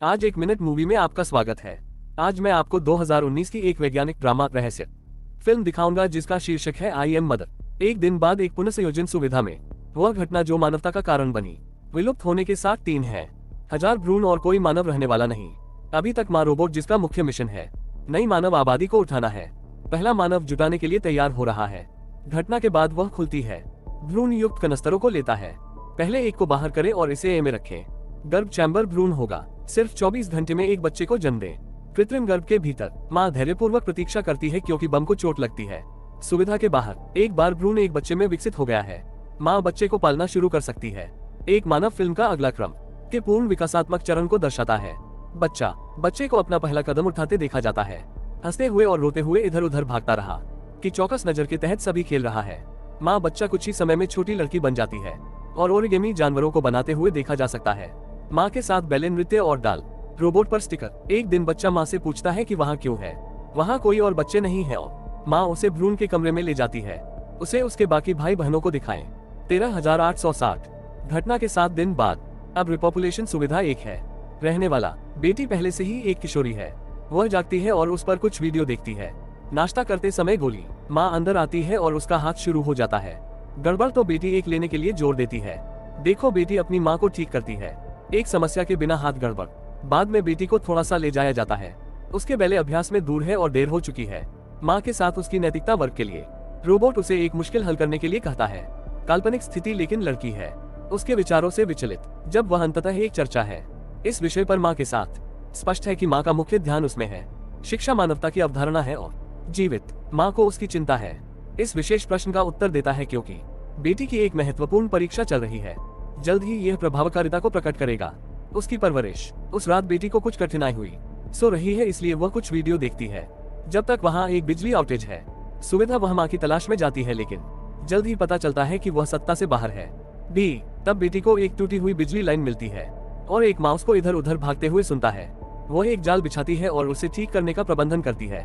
आज एक minute movie में आपका स्वागत है। आज मैं आपको 2019 की एक वैज्ञानिक ड्रामा रहस्य फिल्म दिखाऊंगा जिसका शीर्षक है आई एम मदर। एक दिन बाद एक पुनर्संयोजन सुविधा में वह घटना जो मानवता का कारण बनी विलुप्त होने के साथ 3 है। हजार भ्रूण और कोई मानव रहने वाला नहीं। अभी तक माँ रोबोट जिसका मुख्य मिशन है नई मानव आबादी को उठाना है। पहला मानव जुटाने के लिए तैयार हो रहा है। घटना के बाद वह खुलती है, भ्रूण युक्त कनस्तरों को लेता है। पहले एक को बाहर करें और इसे ए में रखें। गर्भ चैम्बर भ्रूण होगा। सिर्फ 24 घंटे में एक बच्चे को जन्म दें। कृत्रिम गर्भ के भीतर माँ धैर्यपूर्वक प्रतीक्षा करती है क्योंकि बम को चोट लगती है। सुविधा के बाहर एक बार भ्रूण एक बच्चे में विकसित हो गया है, माँ बच्चे को पालना शुरू कर सकती है। एक मानव फिल्म का अगला क्रम के पूर्ण विकासात्मक चरण को दर्शाता है। बच्चे को अपना पहला कदम उठाते देखा जाता है, हंसते हुए और रोते हुए इधर उधर भागता रहा कि चौकस नजर के तहत सभी खेल रहा है। माँ बच्चा कुछ ही समय में छोटी लड़की बन जाती है और ओरिगेमी जानवरों को बनाते हुए देखा जा सकता है। माँ के साथ बैले नृत्य और डाल रोबोट पर स्टिकर। एक दिन बच्चा माँ से पूछता है कि वहाँ क्यों है, वहाँ कोई और बच्चे नहीं है और माँ उसे भ्रूण के कमरे में ले जाती है, उसे उसके बाकी भाई बहनों को दिखाएं। 13,860 घटना के 7 दिन बाद अब रिपॉपुलेशन सुविधा 1 है। रहने वाला बेटी पहले से ही एक किशोरी है। वह जागती है और उस पर कुछ वीडियो देखती है। नाश्ता करते समय गोली माँ अंदर आती है और उसका हाथ शुरू हो जाता है। गड़बड़ तो बेटी एक लेने के लिए जोर देती है। देखो बेटी अपनी माँ को ठीक करती है। एक समस्या के बिना हाथ गड़बड़। बाद में बेटी को थोड़ा सा ले जाया जाता है। उसके बैले अभ्यास में दूर है और देर हो चुकी है। माँ के साथ उसकी नैतिकता वर्ग के लिए रोबोट उसे एक मुश्किल हल करने के लिए कहता है। काल्पनिक स्थिति लेकिन लड़की है, उसके विचारों से विचलित। जब वह अंततः एक चर्चा है इस विषय पर माँ के साथ, स्पष्ट है कि माँ का मुख्य ध्यान उसमें है। शिक्षा मानवता की अवधारणा है और जीवित माँ को उसकी चिंता है। इस विशेष प्रश्न का उत्तर देता है क्योंकि बेटी की एक महत्वपूर्ण परीक्षा चल रही है। जल्द ही यह प्रभावकारिता को प्रकट करेगा। उसकी परवरिश। उस रात बेटी को कुछ कठिनाई हुई, सो रही है इसलिए वह कुछ वीडियो देखती है। जब तक वहाँ एक बिजली आउटेज है, सुविधा वह माँ की तलाश में जाती है, लेकिन जल्द ही पता चलता है कि वह सत्ता से बाहर है। तब बेटी को एक टूटी हुई बिजली लाइन मिलती है और एक माउस को इधर उधर भागते हुए सुनता है। वह एक जाल बिछाती है और उसे ठीक करने का प्रबंधन करती है।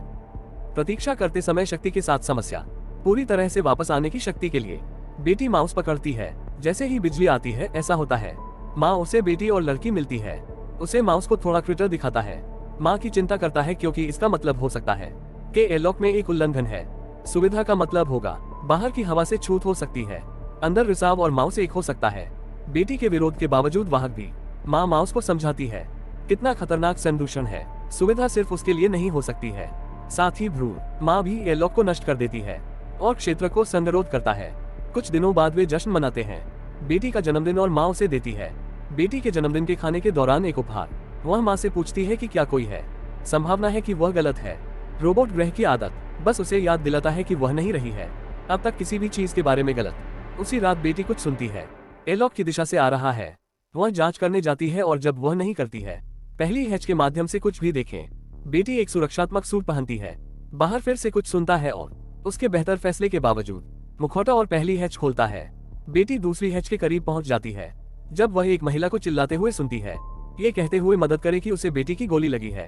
प्रतीक्षा करते समय शक्ति के साथ समस्या। पूरी तरह से वापस आने की शक्ति के लिए बेटी माउस पकड़ती है। जैसे ही बिजली आती है ऐसा होता है, माँ उसे बेटी और लड़की मिलती है। उसे माउस को थोड़ा क्रिटर दिखाता है। माँ की चिंता करता है क्योंकि इसका मतलब हो सकता है कि एयरलॉक में एक उल्लंघन है। सुविधा का मतलब होगा बाहर की हवा से छूट हो सकती है, अंदर रिसाव और माउस एक हो सकता है। बेटी के विरोध के बावजूद वाहक भी माँ माउस को समझाती है कितना खतरनाक संदूषण है। सुविधा सिर्फ उसके लिए नहीं हो सकती है, साथ ही भ्रूण माँ भी एयरलॉक को नष्ट कर देती है और क्षेत्र को संगरोध करता है। कुछ दिनों बाद वे जश्न मनाते हैं। बेटी का जन्मदिन और माँ उसे देती है। बेटी के जन्मदिन के खाने के दौरान एक उपहार। वह माँ से पूछती है कि क्या कोई है। संभावना है कि वह गलत है। रोबोट ग्रह की आदत बस उसे याद दिलाता है कि वह नहीं रही है अब तक किसी भी चीज के बारे में गलत। उसी रात बेटी कुछ सुनती है, एयरलॉक की दिशा से आ रहा है। वह जांच करने जाती है और जब वह नहीं करती है, पहली हैच के माध्यम से कुछ भी देखें। बेटी एक सुरक्षात्मक सूट पहनती है, बाहर फिर से कुछ सुनता है और उसके बेहतर फैसले के बावजूद मुखौटा और पहली हैच खोलता है। बेटी दूसरी हैच के करीब पहुंच जाती है जब वह एक महिला को चिल्लाते हुए सुनती है, ये कहते हुए मदद करे कि उसे बेटी की गोली लगी है।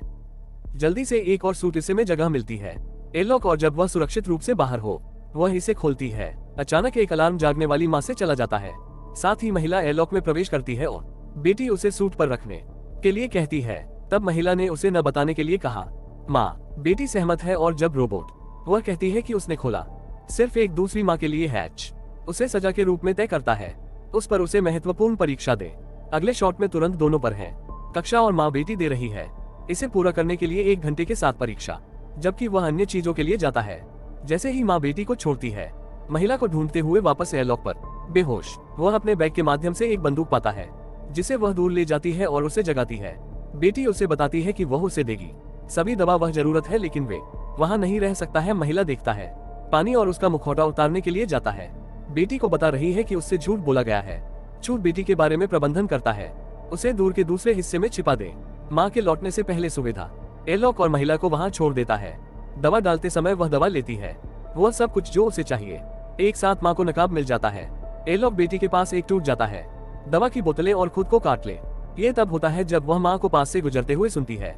जल्दी से एक और सूट इसे में जगह मिलती है, एयरलॉक, और जब वह सुरक्षित रूप से बाहर हो वह इसे खोलती है। अचानक एक अलार्म जागने वाली माँ से चला जाता है। साथ ही महिला एयरलॉक में प्रवेश करती है और बेटी उसे सूट पर रखने के लिए कहती है। तब महिला ने उसे न बताने के लिए कहा। माँ बेटी सहमत है और जब रोबोट वह कहती है कि उसने खोला सिर्फ एक दूसरी माँ के लिए हैच, उसे सजा के रूप में तय करता है। उस पर उसे महत्वपूर्ण परीक्षा दे। अगले शॉट में तुरंत दोनों पर है। कक्षा और माँ बेटी दे रही है इसे पूरा करने के लिए 1 घंटे के साथ परीक्षा, जबकि वह अन्य चीजों के लिए जाता है। जैसे ही माँ बेटी को छोड़ती है, महिला को ढूंढते हुए वापस एयरलॉक पर बेहोश, वह अपने बैग के माध्यम से एक बंदूक पाता है जिसे वह दूर ले जाती है और उसे जगाती है। बेटी उसे बताती है कि वह उसे देगी सभी दवा वह जरूरत है, लेकिन वे वहाँ नहीं रह सकता है। महिला देखता है पानी और उसका मुखौटा उतारने के लिए जाता है। बेटी को बता रही है कि उससे झूठ बोला गया है। झूठ बेटी के बारे में प्रबंधन करता है, उसे दूर के दूसरे हिस्से में छिपा दे। माँ के लौटने से पहले सुविधा एयरलॉक और महिला को वहाँ छोड़ देता है। दवा डालते समय वह दवा लेती है, वह सब कुछ जो उसे चाहिए। एक साथ माँ को नकाब मिल जाता है। एयरलॉक बेटी के पास एक टूट जाता है, दवा की बोतलें और खुद को काट ले। ये तब होता है जब वह माँ को पास से गुजरते हुए सुनती है।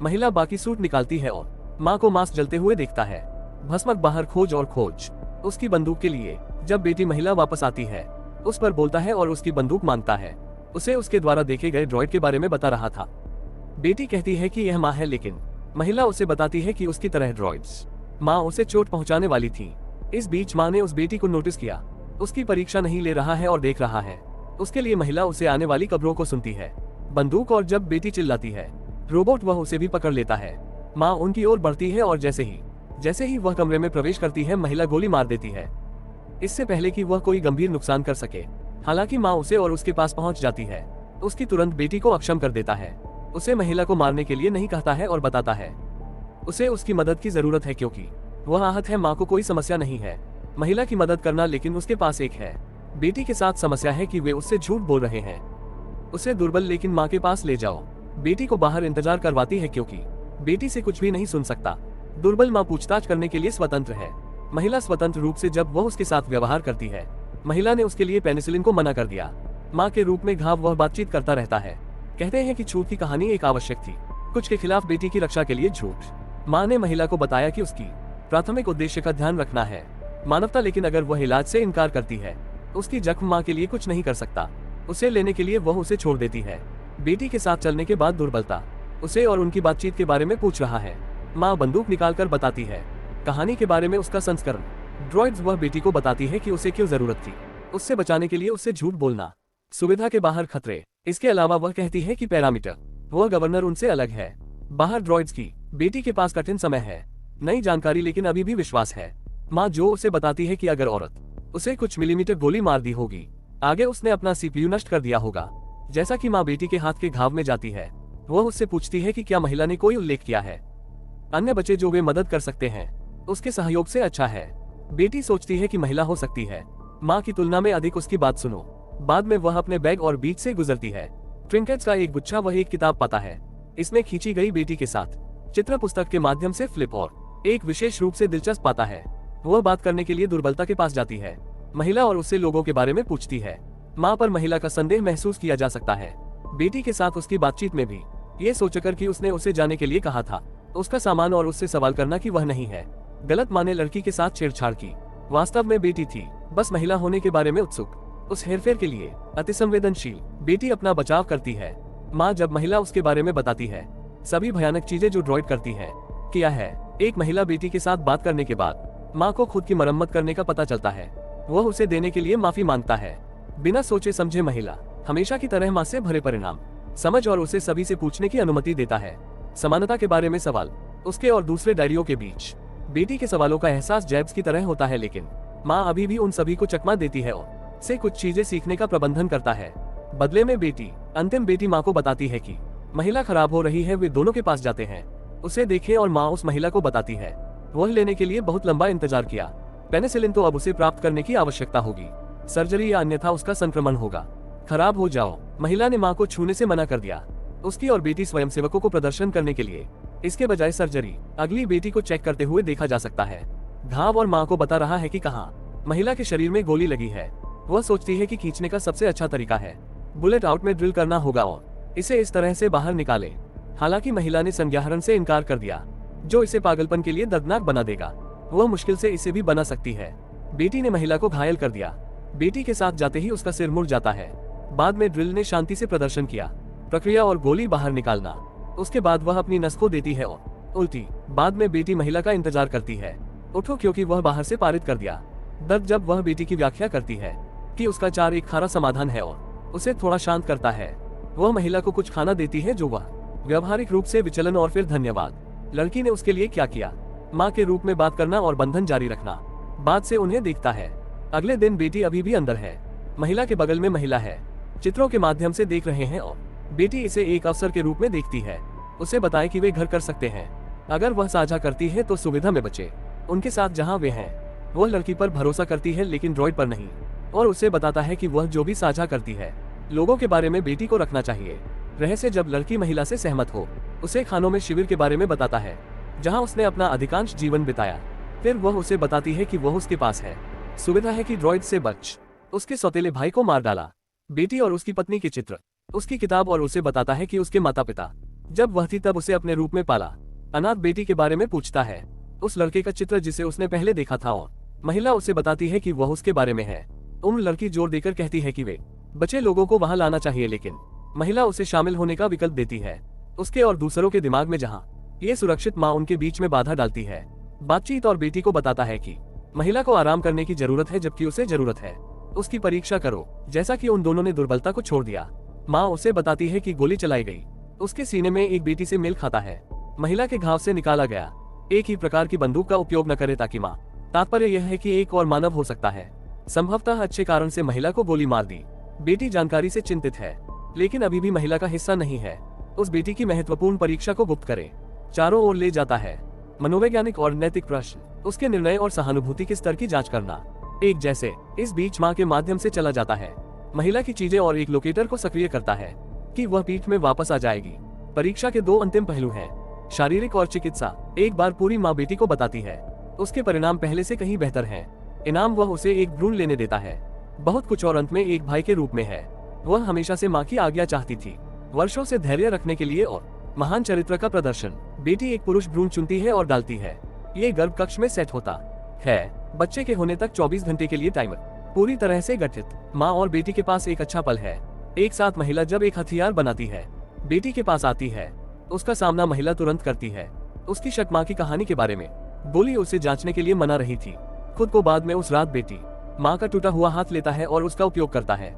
महिला बाकी सूट निकालती है और माँ को मास्क जलते हुए देखता है। भस्मक बाहर खोज और खोज उसकी बंदूक के लिए। जब बेटी महिला वापस आती है, उस पर बोलता है और उसकी बंदूक मांगता है। उसे उसके द्वारा देखे गए ड्रॉइड के बारे में बता रहा था। बेटी कहती है कि यह माँ है, लेकिन महिला उसे बताती है कि उसकी तरह ड्रॉइड्स माँ उसे चोट पहुंचाने वाली थी। इस बीच माँ ने उस बेटी को नोटिस किया, उसकी परीक्षा नहीं ले रहा है और देख रहा है। उसके लिए महिला उसे आने वाली कब्रों को सुनती है, बंदूक, और जब बेटी चिल्लाती है रोबोट वह उसे भी पकड़ लेता है। माँ उनकी ओर बढ़ती है और जैसे ही वह कमरे में प्रवेश करती है, महिला गोली मार देती है, इससे पहले कि वह कोई गंभीर नुकसान कर सके। हालांकि माँ उसे और उसके पास पहुंच जाती है, उसकी तुरंत बेटी को अक्षम कर देता है। उसे महिला को मारने के लिए नहीं कहता है और बताता है उसे उसकी मदद की जरूरत है क्योंकि वह आहत है। माँ को कोई समस्या नहीं है महिला की मदद करना, लेकिन उसके पास एक है। बेटी के साथ समस्या है कि वे उससे झूठ बोल रहे हैं। उसे दुर्बल लेकिन माँ के पास ले जाओ। बेटी को बाहर इंतजार करवाती है क्योंकि बेटी से कुछ भी नहीं सुन सकता। दुर्बल माँ पूछताछ करने के लिए स्वतंत्र है। महिला स्वतंत्र रूप से जब वह उसके साथ व्यवहार करती है। महिला ने उसके लिए पेनिसिलिन को मना कर दिया। माँ के रूप में घाव वह बातचीत करता रहता है। कहते हैं कि झूठ की कहानी एक आवश्यक थी, कुछ के खिलाफ बेटी की रक्षा के लिए झूठ। माँ ने महिला को बताया कि उसकी प्राथमिक उद्देश्य का ध्यान रखना है, मानवता, लेकिन अगर वह इलाज से इनकार करती है, उसकी जख्म माँ के लिए कुछ नहीं कर सकता। उसे लेने के लिए वह उसे छोड़ देती है। बेटी के साथ चलने के बाद दुर्बलता उसे और उनकी बातचीत के बारे में पूछ रहा है। माँ बंदूक निकालकर बताती है कहानी के बारे में उसका संस्करण। ड्रॉइड्स वह बेटी को बताती है कि उसे क्यों जरूरत थी उससे बचाने के लिए उससे झूठ बोलना, सुविधा के बाहर खतरे। इसके अलावा वह कहती है कि पैरामीटर वह गवर्नर उनसे अलग है। बाहर ड्रॉइड्स की बेटी के पास कठिन समय है, नई जानकारी, लेकिन अभी भी विश्वास है। माँ जो उसे बताती है कि अगर औरत उसे कुछ मिलीमीटर गोली मार दी होगी, आगे उसने अपना सीपीयू नष्ट कर दिया होगा। जैसा कि माँ बेटी के हाथ के घाव में जाती है, वह उससे पूछती है कि क्या महिला ने कोई उल्लेख किया है, अन्य बच्चे जो वे मदद कर सकते हैं, उसके सहयोग से अच्छा है। बेटी सोचती है कि महिला हो सकती है माँ की तुलना में अधिक, उसकी बात सुनो। बाद में वह अपने बैग और बीच से गुजरती है। ट्रिंकेट्स का एक गुच्छा वह एक किताब पाता है, इसमें खींची गई बेटी के साथ चित्र पुस्तक के माध्यम से फ्लिप और एक विशेष रूप से दिलचस्प पाता है। वह बात करने के लिए दुर्बलता के पास जाती है, महिला, और उससे लोगों के बारे में पूछती है। माँ पर महिला का संदेह महसूस किया जा सकता है। बेटी के साथ उसकी बातचीत में भी ये सोचकर कि उसने उसे जाने के लिए कहा था, उसका सामान और उससे सवाल करना कि वह नहीं है। गलत माँ ने लड़की के साथ छेड़छाड़ की, वास्तव में बेटी थी बस महिला होने के बारे में उत्सुक, उस हेरफेर के लिए अतिसंवेदनशील। बेटी अपना बचाव करती है। माँ जब महिला उसके बारे में बताती है सभी भयानक चीजें जो ड्रॉइड करती है किया है। एक महिला बेटी के साथ बात करने के बाद माँ को खुद की मरम्मत करने का पता चलता है। वह उसे देने के लिए माफी मांगता है। बिना सोचे समझे महिला हमेशा की तरह माँ से भरे परिणाम समझ और उसे सभी से पूछने की अनुमति देता है। समानता के बारे में सवाल उसके और दूसरे डायरियों के बीच। बेटी के सवालों का एहसास जैब्स की तरह होता है, लेकिन माँ अभी भी उन सभी को चकमा देती है और से कुछ चीजें सीखने का प्रबंधन करता है। बदले में अंतिम बेटी माँ को बताती है कि महिला खराब हो रही है। वे दोनों के पास जाते हैं, उसे देखें, और माँ उस महिला को बताती है वह लेने के लिए बहुत लंबा इंतजार किया। पेनिसिलिन तो अब उसे प्राप्त करने की आवश्यकता होगी, सर्जरी या अन्यथा उसका संक्रमण होगा। खराब हो जाओ। महिला ने माँ को छूने से मना कर दिया, उसकी और बेटी स्वयंसेवकों को प्रदर्शन करने के लिए। इसके बजाय सर्जरी अगली बेटी को चेक करते हुए देखा जा सकता है। घाव और माँ को बता रहा है कि कहाँ महिला के शरीर में गोली लगी है। वह सोचती है कि खींचने का सबसे अच्छा तरीका है बुलेट आउट में ड्रिल करना होगा और इसे इस तरह से बाहर निकाले। हालांकि महिला ने संज्ञाहरण से इनकार कर दिया, जो इसे पागलपन के लिए दर्दनाक बना देगा। वह मुश्किल से इसे भी बना सकती है। बेटी ने महिला को घायल कर दिया। बेटी के साथ जाते ही उसका सिर मुड़ जाता है। बाद में ड्रिल ने शांति से प्रदर्शन किया, प्रक्रिया और गोली बाहर निकालना। उसके बाद वह अपनी नस को देती है और उल्टी। बाद में बेटी महिला का इंतजार करती है, उठो, क्योंकि वह बाहर से पारित कर दिया। दर्द जब वह बेटी की व्याख्या करती है कि उसका चार एक खारा समाधान है और उसे थोड़ा शांत करता है। वह महिला को कुछ खाना देती है जो वह व्यवहारिक रूप से विचलन, और फिर धन्यवाद। लड़की ने उसके लिए क्या किया, माँ के रूप में बात करना और बंधन जारी रखना। बाद से उन्हें देखता है। अगले दिन बेटी अभी भी अंदर है, महिला के बगल में महिला है, चित्रों के माध्यम से देख रहे हैं और बेटी इसे एक अवसर के रूप में देखती है। उसे बताए कि वे घर कर सकते हैं, अगर वह साझा करती है तो सुविधा में बचे उनके साथ जहां वे हैं। वह लड़की पर भरोसा करती है लेकिन ड्रॉइड पर नहीं, और उसे बताता है कि वह जो भी साझा करती है लोगों के बारे में बेटी को रखना चाहिए। रहस्य जब लड़की महिला से सहमत हो, उसे खानों में शिविर के बारे में बताता है जहां उसने अपना अधिकांश जीवन बिताया। फिर वह उसे बताती है कि वह उसके पास है। सुविधा है कि ड्रॉइड से बच उसके सौतेले भाई को मार डाला। बेटी और उसकी पत्नी के चित्र, उसकी किताब, और उसे बताता है कि उसके माता पिता जब वह थी तब उसे अपने रूप में पाला। अनाथ बेटी के बारे में पूछता है, उस लड़के का चित्र जिसे उसने पहले देखा था, और महिला उसे बताती है कि वह उसके बारे में है। लड़की जोर देकर कहती है कि वे बचे लोगों को वहां लाना चाहिए, लेकिन महिला उसे शामिल होने का विकल्प देती है। उसके और दूसरों के दिमाग में, जहाँ ये सुरक्षित माँ उनके बीच में बाधा डालती है बातचीत, और बेटी को बताता है कि महिला को आराम करने की जरूरत है जबकि उसे जरूरत है उसकी परीक्षा करो, जैसा कि उन दोनों ने दुर्बलता को छोड़ दिया। माँ उसे बताती है कि गोली चलाई गई, उसके सीने में एक बेटी से मेल खाता है, महिला के घाव से निकाला गया एक ही प्रकार की बंदूक का उपयोग न करे ताकि माँ। तात्पर्य यह है कि एक और मानव हो सकता है, संभवतः अच्छे कारण से महिला को गोली मार दी। बेटी जानकारी से चिंतित है, लेकिन अभी भी महिला का हिस्सा नहीं है। उस बेटी की महत्वपूर्ण परीक्षा को गुप्त करे चारों ओर ले जाता है। मनोवैज्ञानिक और नैतिक प्रश्न, उसके निर्णय और सहानुभूति के स्तर की जांच करना एक जैसे। इस बीच माँ के माध्यम से चला जाता है महिला की चीजें और एक लोकेटर को सक्रिय करता है कि वह पीठ में वापस आ जाएगी। परीक्षा के दो अंतिम पहलू हैं, शारीरिक और चिकित्सा। एक बार पूरी माँ बेटी को बताती है, उसके परिणाम पहले से कहीं बेहतर हैं। इनाम वह उसे एक भ्रूण लेने देता है, बहुत कुछ, और अंत में एक भाई के रूप में है। वह हमेशा से माँ की आज्ञा चाहती थी, वर्षों से धैर्य रखने के लिए और महान चरित्र का प्रदर्शन। बेटी एक पुरुष भ्रूण चुनती है और डालती है। ये गर्भ कक्ष में सेट होता है, बच्चे के होने तक 24 घंटे के लिए टाइमर पूरी तरह से गठित। माँ और बेटी के पास एक अच्छा पल है एक साथ। महिला जब एक हथियार बनाती है, बेटी के पास आती है, उसका सामना महिला तुरंत करती है। उसकी शक माँ की कहानी के बारे में, गोली उसे जांचने के लिए मना रही थी। खुद को बाद में उस रात बेटी माँ का टूटा हुआ हाथ लेता है और उसका उपयोग करता है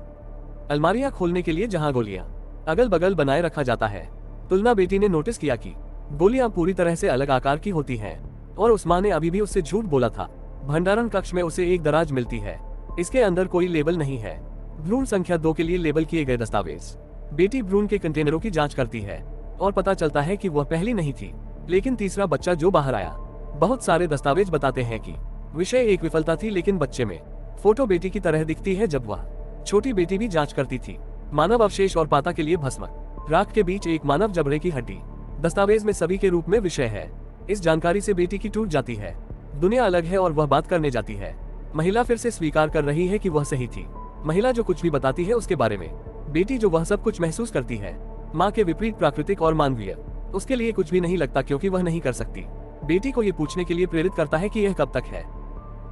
अलमारियां खोलने के लिए जहां गोलियां अगल बगल बनाए रखा जाता है। तुलना, बेटी ने नोटिस किया कि गोलियां पूरी तरह से अलग आकार की होती हैं और उस माँ ने अभी भी उससे झूठ बोला था। भंडारण कक्ष में उसे एक दराज मिलती है, इसके अंदर कोई लेबल नहीं है। भ्रूण संख्या 2 के लिए लेबल किए गए दस्तावेज। बेटी भ्रूण के कंटेनरों की जांच करती है और पता चलता है कि वह पहली नहीं थी, लेकिन तीसरा बच्चा जो बाहर आया। बहुत सारे दस्तावेज बताते हैं कि विषय एक विफलता थी, लेकिन बच्चे में फोटो बेटी की तरह दिखती है जब वह छोटी बेटी भी जांच करती थी। मानव अवशेष और पाता के लिए भस्म, राख के बीच एक मानव जबड़े की हड्डी। दस्तावेज में सभी के रूप में विषय है। इस जानकारी से बेटी की टूट जाती है, दुनिया अलग है और वह बात करने जाती है। महिला फिर से स्वीकार कर रही है कि वह सही थी। महिला जो कुछ भी बताती है उसके बारे में, बेटी जो वह सब कुछ महसूस करती है। माँ के विपरीत प्राकृतिक और मानवीय, उसके लिए कुछ भी नहीं लगता क्योंकि वह नहीं कर सकती। बेटी को ये पूछने के लिए प्रेरित करता है कि यह कब तक है,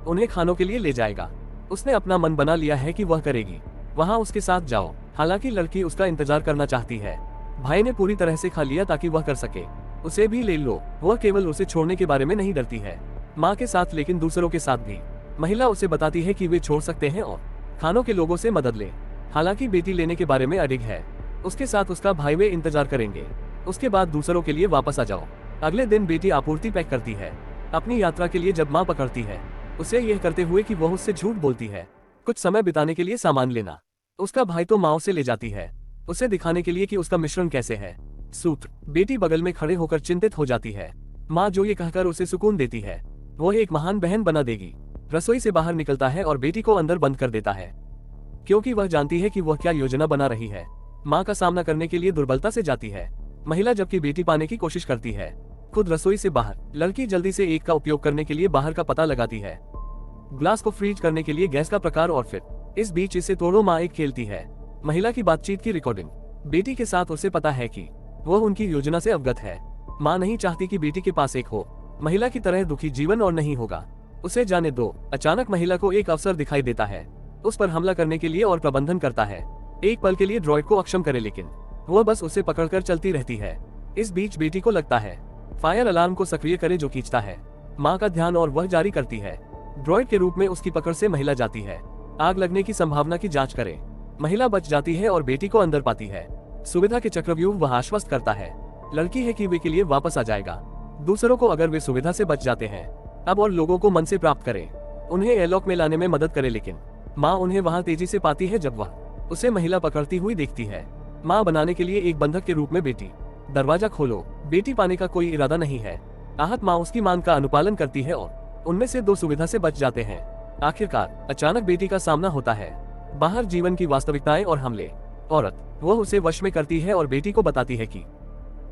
उन्हें खानों के लिए ले जाएगा। उसने अपना मन बना लिया है कि वह करेगी, वहाँ उसके साथ जाओ। हालांकि लड़की उसका इंतजार करना चाहती है। भाई ने पूरी तरह से खा लिया ताकि वह कर सके, उसे भी ले लो। वह केवल उसे छोड़ने के बारे में नहीं डरती है, माँ के साथ लेकिन दूसरों के साथ भी। महिला उसे बताती है कि वे छोड़ सकते हैं और खानों के लोगों से मदद ले। हालांकि बेटी लेने के बारे में अडिग है, उसके साथ उसका भाई वे इंतजार करेंगे। उसके बाद दूसरों के लिए वापस आ जाओ। अगले दिन बेटी आपूर्ति पैक करती है अपनी यात्रा के लिए। जब माँ पकड़ती है उसे यह करते हुए कि वह उससे झूठ बोलती है, कुछ समय बिताने के लिए सामान लेना। उसका भाई तो माँ उसे ले जाती है, उसे दिखाने के लिए कि उसका मिश्रण कैसे है। सूत्र, बेटी बगल में खड़े होकर चिंतित हो जाती है। माँ जो ये कहकर उसे सुकून देती है, वह एक महान बहन बना देगी। रसोई से बाहर निकलता है और बेटी को अंदर बंद कर देता है, क्योंकि वह जानती है कि वह क्या योजना बना रही है। माँ का सामना करने के लिए दुर्बलता से जाती है महिला, जबकि बेटी पाने की कोशिश करती है। खुद रसोई से बाहर, लड़की जल्दी से एक का उपयोग करने के लिए बाहर का पता लगाती है, ग्लास को फ्रीज करने के लिए गैस का प्रकार, और फिर इस बीच इसे तोड़ो। माँ एक खेलती है महिला की बातचीत की रिकॉर्डिंग बेटी के साथ। उसे पता है कि वह उनकी योजना से अवगत है। माँ नहीं चाहती कि बेटी के पास एक हो महिला की तरह दुखी जीवन, और नहीं होगा, उसे जाने दो। अचानक महिला को एक अवसर दिखाई देता है उस पर हमला करने के लिए और प्रबंधन करता है। एक पल के लिए ड्रॉइड को अक्षम करे, लेकिन वह बस उसे पकड़कर चलती रहती है। इस बीच बेटी को लगता है फायर अलार्म को सक्रिय करे, जो खींचता है माँ का ध्यान, और वह जारी करती है ड्रॉइड के रूप में उसकी पकड़ से महिला जाती है। आग लगने की संभावना की जांच करें। महिला बच जाती है और बेटी को अंदर पाती है। सुविधा के चक्रव्यूह वह आश्वस्त करता है लड़की है कि वे के लिए वापस आ जाएगा। दूसरों को अगर वे सुविधा से बच जाते हैं अब, और लोगों को मन से प्राप्त करें, उन्हें एयरलॉक में लाने में मदद करे। लेकिन माँ उन्हें वहां तेजी से पाती है जब वह उसे महिला पकड़ती हुई देखती है। माँ बनाने के लिए एक बंधक के रूप में बेटी, दरवाजा खोलो। बेटी पाने का कोई इरादा नहीं है। आहत माँ उसकी मांग का अनुपालन करती है और उनमें से 2 सुविधा से बच जाते हैं। आखिरकार अचानक बेटी का सामना होता है बाहर जीवन की वास्तविकताएं और हमले। औरत, वह उसे वश में करती है और बेटी को बताती है कि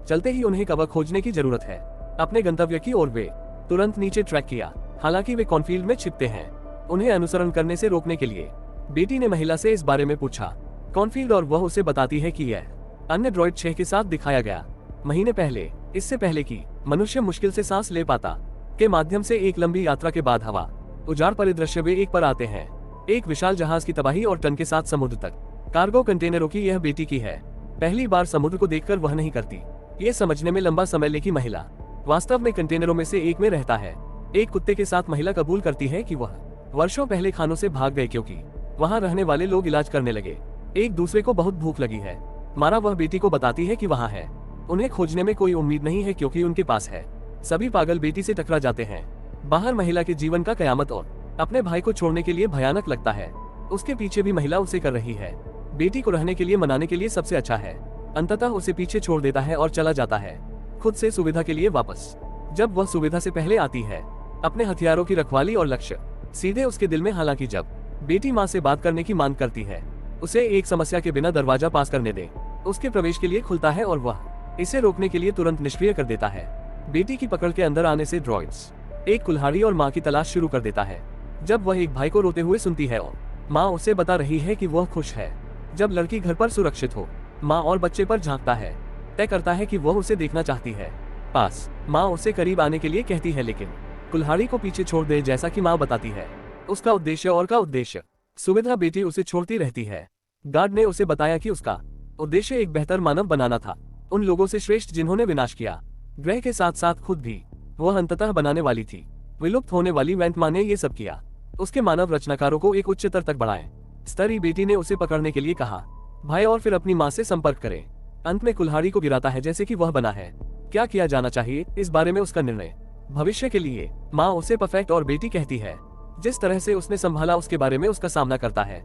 चलते ही उन्हें कवर खोजने की जरूरत है अपने गंतव्य की, और वे तुरंत नीचे ट्रैक किया। हालांकि वे कॉर्नफील्ड में छिपते हैं उन्हें अनुसरण करने से रोकने के लिए। बेटी ने महिला से इस बारे में पूछा कॉर्नफील्ड, और वह उसे बताती है कि यह अन्य ड्रॉइड 6 के साथ दिखाया गया महीने पहले, इससे पहले कि मनुष्य मुश्किल से सांस ले पाता, के माध्यम से एक लंबी यात्रा के बाद हवा उजाड़ परिदृश्य वे एक पर आते हैं। एक विशाल जहाज की तबाही और टन के साथ समुद्र तक कार्गो कंटेनरों की। यह बेटी की है। पहली बार समुद्र को देखकर वह नहीं करती ये समझने में लंबा समय लेगी महिला वास्तव में कंटेनरों में से एक में रहता है। एक कुत्ते के साथ महिला कबूल करती है कि वह वर्षों पहले खानों से भाग गए क्योंकि वहां रहने वाले लोग इलाज करने लगे। एक दूसरे को बहुत भूख लगी है। मारा वह बेटी को बताती है कि वहां है। उन्हें खोजने में कोई उम्मीद नहीं है क्योंकि उनके पास है। सभी पागल बेटी से टकरा जाते हैं। बाहर महिला के जीवन का कयामत और अपने भाई को छोड़ने के लिए भयानक लगता है। उसके पीछे भी महिला उसे कर रही है। बेटी को रहने के लिए मनाने के लिए सबसे अच्छा है। अंततः उसे पीछे छोड़ देता है और चला जाता है खुद से सुविधा के लिए वापस। जब वह सुविधा से पहले आती है अपने हथियारों की रखवाली और लक्ष्य सीधे उसके दिल में। हालांकि जब बेटी माँ से बात करने की मांग करती है उसे एक समस्या के बिना दरवाजा पास करने दे उसके प्रवेश के लिए खुलता है और वह इसे रोकने के लिए तुरंत निष्क्रिय कर देता है। बेटी की पकड़ के अंदर आने से ड्रॉइड्स एक कुल्हाड़ी और माँ की तलाश शुरू कर देता है। जब वह एक भाई को रोते हुए सुनती है और माँ उसे बता रही है कि वह खुश है। जब लड़की घर पर सुरक्षित हो माँ और बच्चे पर झांकता है। तय करता है कि वह उसे देखना चाहती है पास। माँ उसे करीब आने के लिए कहती है लेकिन कुल्हाड़ी को पीछे छोड़ दे जैसा कि माँ बताती है। उसका उद्देश्य सुविधा बेटी उसे छोड़ती रहती है। गार्ड ने उसे बताया कि उसका उद्देश्य एक बेहतर मानव बनाना था, उन लोगों से श्रेष्ठ जिन्होंने विनाश किया ग्रह के साथ साथ खुद भी वह अंततः बनाने वाली थी। विलुप्त होने वाली वेंट माँ ने ये सब किया उसके मानव रचनाकारों को एक उच्च स्तर तक बढ़ाए। स्तरी बेटी ने उसे पकड़ने के लिए कहा भाई और फिर अपनी माँ से संपर्क करे। अंत में कुल्हाड़ी को गिराता है जैसे कि वह बना है। क्या किया जाना चाहिए इस बारे में उसका निर्णय भविष्य के लिए। माँ उसे परफेक्ट और बेटी कहती है जिस तरह से उसने संभाला उसके बारे में उसका सामना करता है।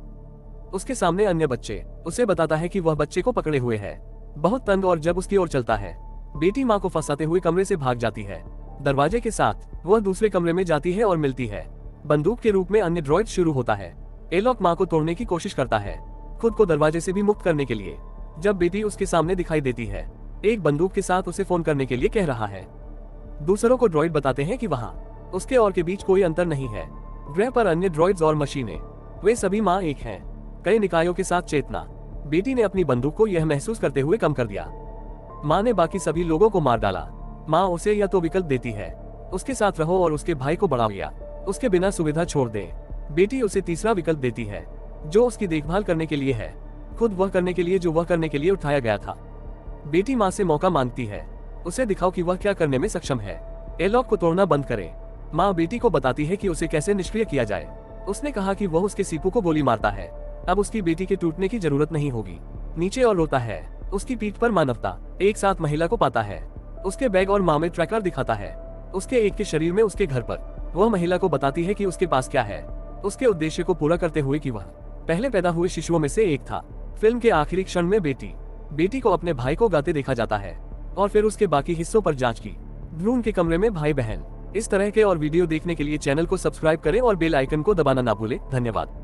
उसके सामने अन्य बच्चे उसे बताता है कि वह बच्चे को पकड़े हुए है बहुत तंग और जब उसकी ओर चलता है बेटी माँ को फंसाते हुए कमरे से भाग जाती है। दरवाजे के साथ वह दूसरे कमरे में जाती है और मिलती है बंदूक के रूप में अन्य ड्रॉइड शुरू होता है। एलॉक माँ को तोड़ने की कोशिश करता है खुद को दरवाजे से भी मुक्त करने के लिए। जब बेटी उसके सामने दिखाई देती है एक बंदूक के साथ उसे फोन करने के लिए कह रहा है। दूसरों को ड्रॉइड बताते हैं कि वहाँ उसके और के बीच कोई अंतर नहीं है। ग्रह पर अन्य ड्रॉइड्स और मशीनें वे सभी माँ एक हैं। कई निकायों के साथ चेतना। बेटी ने अपनी बंदूक को यह महसूस करते हुए कम कर दिया। माँ ने बाकी सभी लोगों को मार डाला। माँ उसे या तो विकल्प देती है उसके साथ रहो और उसके भाई को बढ़ाओ या उसके बिना सुविधा छोड़ दे। बेटी उसे तीसरा विकल्प देती है जो उसकी देखभाल करने के लिए है खुद वह करने के लिए जो वह करने के लिए उठाया गया था। बेटी माँ से मौका मांगती है उसे दिखाओ कि वह क्या करने में सक्षम है। एलॉक को तोड़ना बंद करे। माँ बेटी को बताती है कि उसे कैसे निष्क्रिय किया जाए। उसने कहा कि वह उसके सीपू को गोली मारता है अब उसकी बेटी के टूटने की जरूरत नहीं होगी। नीचे और रोता है। उसकी पीठ पर मानवता एक साथ महिला को पाता है। उसके बैग और माँ में ट्रैकर दिखाता है उसके एक के शरीर में उसके घर पर। वह महिला को बताती है कि उसके पास क्या है उसके उद्देश्य को पूरा करते हुए कि वह पहले पैदा हुए शिशुओं में से एक था। फिल्म के आखिरी क्षण में बेटी को अपने भाई को गाते देखा जाता है और फिर उसके बाकी हिस्सों पर जांच की। ड्रून के कमरे में भाई बहन। इस तरह के और वीडियो देखने के लिए चैनल को सब्सक्राइब करें और बेल आइकन को दबाना ना भूलें। धन्यवाद।